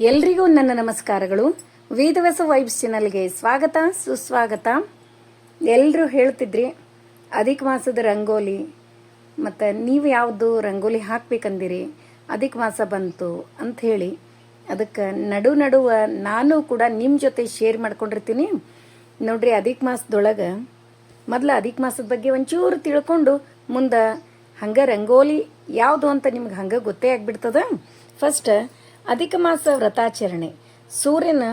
ಎಲ್ರಿಗೂ ನನ್ನ ನಮಸ್ಕಾರಗಳು. ವೇದವ್ಯಾಸ ವೈಬ್ಸ್ ಚಾನಲ್ಗೆ ಸ್ವಾಗತ ಸುಸ್ವಾಗತ. ಎಲ್ಲರೂ ಹೇಳ್ತಿದ್ರಿ ಅಧಿಕ ಮಾಸದ ರಂಗೋಲಿ ಮತ್ತು ನೀವು ಯಾವುದು ರಂಗೋಲಿ ಹಾಕ್ಬೇಕಂದಿರಿ, ಅಧಿಕ ಮಾಸ ಬಂತು ಅಂತ ಹೇಳಿ ಅದಕ್ಕೆ ನಡುವ ನಾನು ಕೂಡ ನಿಮ್ಮ ಜೊತೆ ಶೇರ್ ಮಾಡ್ಕೊಂಡಿರ್ತೀನಿ. ನೋಡ್ರಿ, ಅಧಿಕ ಮಾಸದೊಳಗೆ ಮೊದಲು ಅಧಿಕ ಮಾಸದ ಬಗ್ಗೆ ಒಂಚೂರು ತಿಳ್ಕೊಂಡು ಮುಂದೆ ಹಂಗೆ ರಂಗೋಲಿ ಯಾವುದು ಅಂತ ನಿಮ್ಗೆ ಹಂಗೆ ಗೊತ್ತೇ ಆಗ್ಬಿಡ್ತದ. ಫಸ್ಟ್ ಅಧಿಕ ಮಾಸ ವ್ರತಾಚರಣೆ. ಸೂರ್ಯನ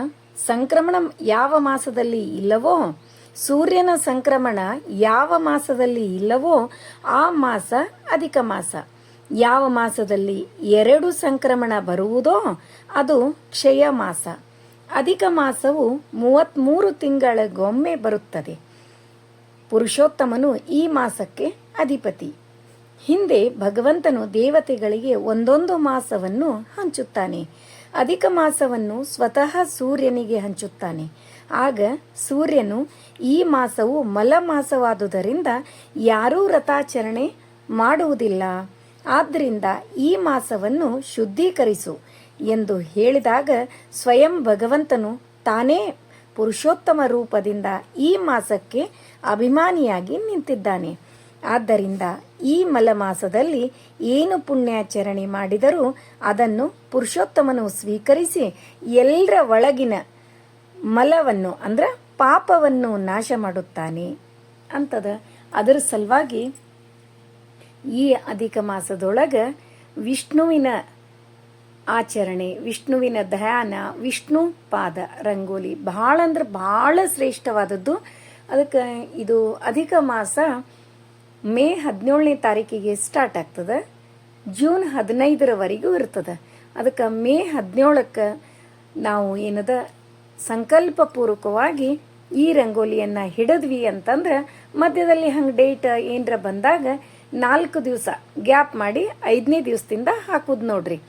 ಸಂಕ್ರಮಣ ಯಾವ ಮಾಸದಲ್ಲಿ ಇಲ್ಲವೋ, ಸೂರ್ಯನ ಸಂಕ್ರಮಣ ಯಾವ ಮಾಸದಲ್ಲಿ ಇಲ್ಲವೋ ಆ ಮಾಸ ಅಧಿಕ ಮಾಸ. ಯಾವ ಮಾಸದಲ್ಲಿ 2 ಸಂಕ್ರಮಣ ಬರುವುದೋ ಅದು ಕ್ಷಯ ಮಾಸ. ಅಧಿಕ ಮಾಸವು 33 ತಿಂಗಳಿಗೊಮ್ಮೆ ಬರುತ್ತದೆ. ಪುರುಷೋತ್ತಮನು ಈ ಮಾಸಕ್ಕೆ ಅಧಿಪತಿ. ಹಿಂದೆ ಭಗವಂತನು ದೇವತೆಗಳಿಗೆ ಒಂದೊಂದು ಮಾಸವನ್ನು ಹಂಚುತ್ತಾನೆ. ಅಧಿಕ ಮಾಸವನ್ನು ಸ್ವತಃ ಸೂರ್ಯನಿಗೆ ಹಂಚುತ್ತಾನೆ. ಆಗ ಸೂರ್ಯನು ಈ ಮಾಸವು ಮಲ ಮಾಸವಾದುದರಿಂದ ಯಾರೂ ವ್ರತಾಚರಣೆ ಮಾಡುವುದಿಲ್ಲ, ಆದ್ದರಿಂದ ಈ ಮಾಸವನ್ನು ಶುದ್ಧೀಕರಿಸು ಎಂದು ಹೇಳಿದಾಗ ಸ್ವಯಂ ಭಗವಂತನು ತಾನೇ ಪುರುಷೋತ್ತಮ ರೂಪದಿಂದ ಈ ಮಾಸಕ್ಕೆ ಅಭಿಮಾನಿಯಾಗಿ ನಿಂತಿದ್ದಾನೆ. ಆದ್ದರಿಂದ ಈ ಮಲಮಾಸದಲ್ಲಿ ಏನು ಪುಣ್ಯಾಚರಣೆ ಮಾಡಿದರೂ ಅದನ್ನು ಪುರುಷೋತ್ತಮನು ಸ್ವೀಕರಿಸಿ ಎಲ್ಲರ ಒಳಗಿನ ಮಲವನ್ನು ಅಂದ್ರೆ ಪಾಪವನ್ನು ನಾಶ ಮಾಡುತ್ತಾನೆ ಅಂತದ. ಅದರ ಸಲುವಾಗಿ ಈ ಅಧಿಕ ಮಾಸದೊಳಗೆ ವಿಷ್ಣುವಿನ ಆಚರಣೆ, ವಿಷ್ಣುವಿನ ಧ್ಯಾನ, ವಿಷ್ಣು ಪಾದ ರಂಗೋಲಿ ಭಾಳ ಅಂದ್ರೆ ಭಾಳ ಶ್ರೇಷ್ಠವಾದದ್ದು. ಅದಕ್ಕೆ ಇದು ಅಧಿಕ ಮಾಸ ಮೇ 17ನೇ ತಾರೀಕಿಗೆ ಸ್ಟಾರ್ಟ್ ಆಗ್ತದೆ, ಜೂನ್ 15ರವರೆಗೂ ಇರ್ತದೆ. ಅದಕ್ಕೆ ಮೇ 17ಕ್ಕೆ ನಾವು ಏನದ ಸಂಕಲ್ಪಪೂರ್ವಕವಾಗಿ ಈ ರಂಗೋಲಿಯನ್ನು ಹಿಡಿದ್ವಿ ಅಂತಂದ್ರೆ ಮಧ್ಯದಲ್ಲಿ ಹಂಗೆ ಡೇಟ್ ಏನರ ಬಂದಾಗ 4 ದಿವಸ ಗ್ಯಾಪ್ ಮಾಡಿ 5ನೇ ದಿವಸದಿಂದ ಹಾಕೋದು ನೋಡ್ರಿ.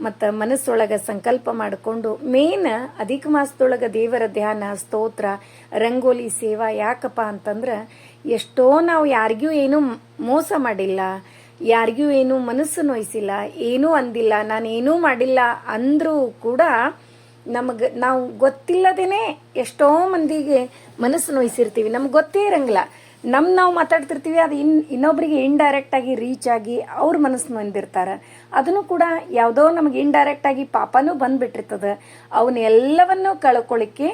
ಮತ್ತು ಮನಸ್ಸೊಳಗೆ ಸಂಕಲ್ಪ ಮಾಡಿಕೊಂಡು ಮೇನ್ ಅಧಿಕ ಮಾಸದೊಳಗೆ ದೇವರ ಧ್ಯಾನ, ಸ್ತೋತ್ರ, ರಂಗೋಲಿ ಸೇವಾ. ಯಾಕಪ್ಪ ಅಂತಂದ್ರೆ ಎಷ್ಟೋ ನಾವು ಯಾರಿಗೂ ಏನೂ ಮೋಸ ಮಾಡಿಲ್ಲ, ಯಾರಿಗೂ ಏನೂ ಮನಸ್ಸು ನೋಯಿಸಿಲ್ಲ, ಏನೂ ಅಂದಿಲ್ಲ, ನಾನೇನೂ ಮಾಡಿಲ್ಲ ಅಂದರೂ ಕೂಡ ನಾವು ಗೊತ್ತಿಲ್ಲದೇನೆ ಎಷ್ಟೋ ಮಂದಿಗೆ ಮನಸ್ಸು ನೋಯಿಸಿರ್ತೀವಿ. ನಮ್ಗೆ ಗೊತ್ತೇ ಇರಂಗಿಲ್ಲ. ನಾವು ಮಾತಾಡ್ತಿರ್ತೀವಿ, ಅದು ಇನ್ನೊಬ್ಬರಿಗೆ ಇಂಡೈರೆಕ್ಟಾಗಿ ರೀಚ್ ಆಗಿ ಅವ್ರ ಮನಸ್ಸು ನೊಂದಿರ್ತಾರೆ. ಅದನ್ನು ಕೂಡ ಯಾವುದೋ ನಮಗೆ ಇಂಡೈರೆಕ್ಟಾಗಿ ಪಾಪನೂ ಬಂದ್ಬಿಟ್ಟಿರ್ತದೆ. ಅವನ್ನೆಲ್ಲವನ್ನೂ ಕಳ್ಕೊಳ್ಳಿಕ್ಕೆ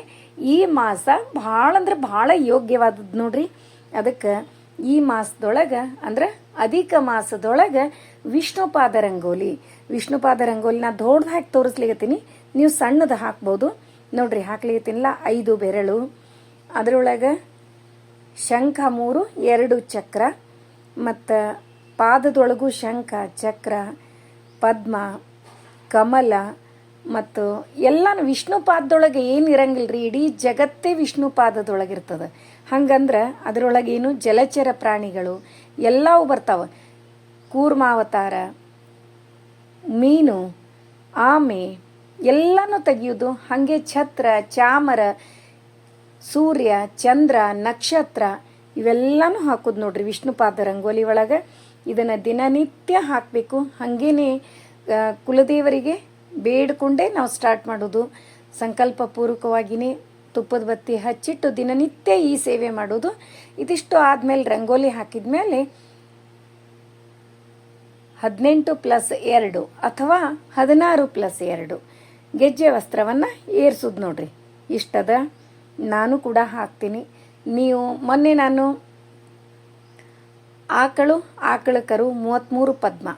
ಈ ಮಾಸ ಭಾಳ ಅಂದ್ರೆ ಭಾಳ ಯೋಗ್ಯವಾದದ್ದು ನೋಡ್ರಿ. ಅದಕ್ಕೆ ಈ ಮಾಸದೊಳಗೆ ಅಂದ್ರೆ ಅಧಿಕ ಮಾಸದೊಳಗೆ ವಿಷ್ಣುಪಾದ ರಂಗೋಲಿ ನಾ ದೊಡ್ಡದು ಹಾಕಿ ತೋರಿಸ್ಲಿಕತ್ತೀನಿ, ನೀವು ಸಣ್ಣದು ಹಾಕ್ಬೋದು ನೋಡ್ರಿ. ಹಾಕ್ಲಿಕತ್ತೀನಿಲ್ಲ 5 ಬೆರಳು, ಅದರೊಳಗೆ ಶಂಖ 3, 2 ಚಕ್ರ, ಮತ್ತು ಪಾದದೊಳಗೂ ಶಂಖ, ಚಕ್ರ, ಪದ್ಮ, ಕಮಲ, ಮತ್ತು ಎಲ್ಲನೂ ವಿಷ್ಣು ಪಾದದೊಳಗೆ ಏನು ಇರಂಗಿಲ್ರಿ, ಇಡೀ ಜಗತ್ತೇ ವಿಷ್ಣು ಪಾದದೊಳಗಿರ್ತದೆ. ಹಂಗಂದ್ರೆ ಅದರೊಳಗೇನು ಜಲಚರ ಪ್ರಾಣಿಗಳು ಎಲ್ಲವೂ ಬರ್ತಾವೆ. ಕೂರ್ಮಾವತಾರ, ಮೀನು, ಆಮೆ ಎಲ್ಲನೂ ತೆಗಿಯೋದು. ಹಾಗೆ ಛತ್ರ, ಚಾಮರ, ಸೂರ್ಯ, ಚಂದ್ರ, ನಕ್ಷತ್ರ ಇವೆಲ್ಲನೂ ಹಾಕೋದು ನೋಡ್ರಿ ವಿಷ್ಣುಪಾದ ರಂಗೋಲಿ ಒಳಗೆ. ಇದನ್ನು ದಿನನಿತ್ಯ ಹಾಕಬೇಕು. ಹಾಗೇನೆ ಕುಲದೇವರಿಗೆ ಬೇಡ್ಕೊಂಡೇ ನಾವು ಸ್ಟಾರ್ಟ್ ಮಾಡೋದು. ಸಂಕಲ್ಪಪೂರ್ವಕವಾಗಿಯೇ ತುಪ್ಪದ ಬತ್ತಿ ಹಚ್ಚಿಟ್ಟು ದಿನನಿತ್ಯ ಈ ಸೇವೆ ಮಾಡೋದು. ಇದಿಷ್ಟು ಆದಮೇಲೆ ರಂಗೋಲಿ ಹಾಕಿದ ಮೇಲೆ 18+2 ಅಥವಾ 16+2 ಗೆಜ್ಜೆ ವಸ್ತ್ರವನ್ನು ಏರ್ಸೋದು ನೋಡ್ರಿ. ಇಷ್ಟದ. ನಾನು ಕೂಡ ಹಾಕ್ತೀನಿ. ನೀವು ಮೊನ್ನೆ ನಾನು ಆಕಳ ಕರು 33 ಪದ್ಮ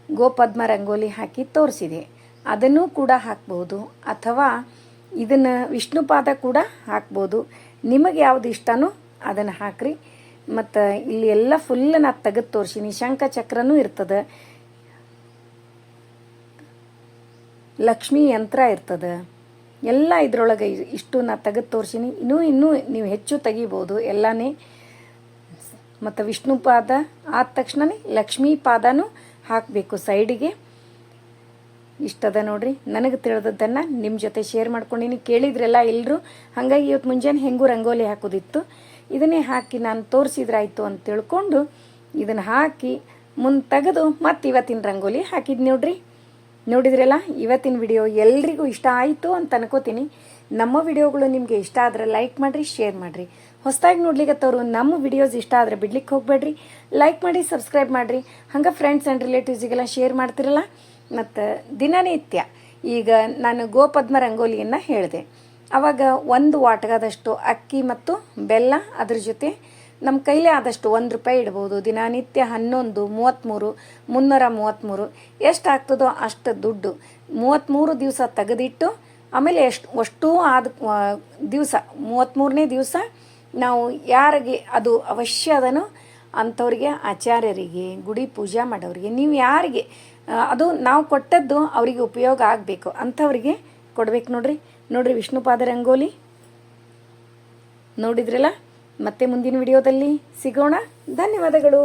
ಗೋಪದ್ಮ ರಂಗೋಲಿ ಹಾಕಿ ತೋರಿಸಿದೆ. ಅದನ್ನು ಕೂಡ ಹಾಕ್ಬೋದು, ಅಥವಾ ಇದನ್ನು ವಿಷ್ಣುಪಾದ ಕೂಡ ಹಾಕ್ಬೋದು. ನಿಮಗೆ ಯಾವುದು ಇಷ್ಟನೋ ಅದನ್ನು ಹಾಕ್ರಿ. ಮತ್ತು ಇಲ್ಲಿ ಎಲ್ಲ ಫುಲ್ ನಾ ತೆಗೆದು ತೋರಿಸೀನಿ. ಶಂಖ ಚಕ್ರನೂ ಇರ್ತದೆ, ಲಕ್ಷ್ಮೀ ಯಂತ್ರ ಇರ್ತದೆ, ಎಲ್ಲ ಇದ್ರೊಳಗೆ ಇಷ್ಟು ನಾ ತೆಗೆದು ತೋರಿಸೀನಿ. ಇನ್ನೂ ನೀವು ಹೆಚ್ಚು ತೆಗಿಬೋದು ಎಲ್ಲನೇ. ಮತ್ತು ವಿಷ್ಣು ಪಾದ ಆದ ತಕ್ಷಣನೇ ಲಕ್ಷ್ಮೀ ಪಾದನೂ ಹಾಕಬೇಕು ಸೈಡಿಗೆ. ಇಷ್ಟದ ನೋಡ್ರಿ. ನನಗೆ ತಿಳಿದದ್ದನ್ನು ನಿಮ್ಮ ಜೊತೆ ಶೇರ್ ಮಾಡ್ಕೊಂಡಿನಿ. ಕೇಳಿದ್ರೆಲ್ಲ ಎಲ್ಲರೂ. ಹಾಗಾಗಿ ಇವತ್ತು ಮುಂಜಾನೆ ಹೆಂಗೂ ರಂಗೋಲಿ ಹಾಕೋದಿತ್ತು, ಇದನ್ನೇ ಹಾಕಿ ನಾನು ತೋರಿಸಿದ್ರಾಯ್ತು ಅಂತ ತಿಳ್ಕೊಂಡು ಇದನ್ನು ಹಾಕಿ ಮುಂದೆ ತೆಗೆದು ಮತ್ತೆ ಇವತ್ತಿನ ರಂಗೋಲಿ ಹಾಕಿದ್ ನೋಡ್ರಿ. ನೋಡಿದ್ರಲ್ಲ, ಇವತ್ತಿನ ವಿಡಿಯೋ ಎಲ್ರಿಗೂ ಇಷ್ಟ ಆಯಿತು ಅಂತ ಅನ್ಕೋತೀನಿ. ನಮ್ಮ ವಿಡಿಯೋಗಳು ನಿಮಗೆ ಇಷ್ಟ ಆದರೆ ಲೈಕ್ ಮಾಡಿರಿ, ಶೇರ್ ಮಾಡಿರಿ. ಹೊಸದಾಗಿ ನೋಡ್ಲಿಕ್ಕತ್ತವರು ನಮ್ಮ ವಿಡಿಯೋಸ್ ಇಷ್ಟ ಆದರೆ ಬಿಡ್ಲಿಕ್ಕೆ ಹೋಗಬೇಡ್ರಿ. ಲೈಕ್ ಮಾಡಿ, ಸಬ್ಸ್ಕ್ರೈಬ್ ಮಾಡಿರಿ. ಹಂಗೆ ಫ್ರೆಂಡ್ಸ್ ಆ್ಯಂಡ್ ರಿಲೇಟಿವ್ಸಿಗೆಲ್ಲ ಶೇರ್ ಮಾಡ್ತಿರಲ್ಲ. ಮತ್ತು ದಿನನಿತ್ಯ ಈಗ ನಾನು ಗೋಪದ್ಮ ರಂಗೋಲಿಯನ್ನು ಹೇಳಿದೆ. ಆವಾಗ 1 ವಾಟಕದಷ್ಟು ಅಕ್ಕಿ ಮತ್ತು ಬೆಲ್ಲ, ಅದ್ರ ಜೊತೆ ನಮ್ಮ ಕೈಲೇ ಆದಷ್ಟು ₹1 ಇಡ್ಬೋದು. ದಿನನಿತ್ಯ 11, 33, 333 ಎಷ್ಟು ಆಗ್ತದೋ ಅಷ್ಟು ದುಡ್ಡು 33 ದಿವಸ ತೆಗೆದಿಟ್ಟು, ಆಮೇಲೆ ಅಷ್ಟೂ ಆದ ದಿವಸ 33ನೇ ದಿವಸ ನಾವು ಯಾರಿಗೆ ಅದು ಅವಶ್ಯ ಅದನೋ ಅಂಥವ್ರಿಗೆ, ಆಚಾರ್ಯರಿಗೆ, ಗುಡಿ ಪೂಜೆ ಮಾಡೋರಿಗೆ, ನೀವು ಯಾರಿಗೆ ಅದು ನಾವು ಕೊಟ್ಟದ್ದು ಅವರಿಗೆ ಉಪಯೋಗ ಆಗಬೇಕು ಅಂಥವ್ರಿಗೆ ಕೊಡ್ಬೇಕು. ನೋಡ್ರಿ ವಿಷ್ಣುಪಾದ ರಂಗೋಲಿ ನೋಡಿದ್ರಲ್ಲ. ಮತ್ತೆ ಮುಂದಿನ ವಿಡಿಯೋದಲ್ಲಿ ಸಿಗೋಣ. ಧನ್ಯವಾದಗಳು.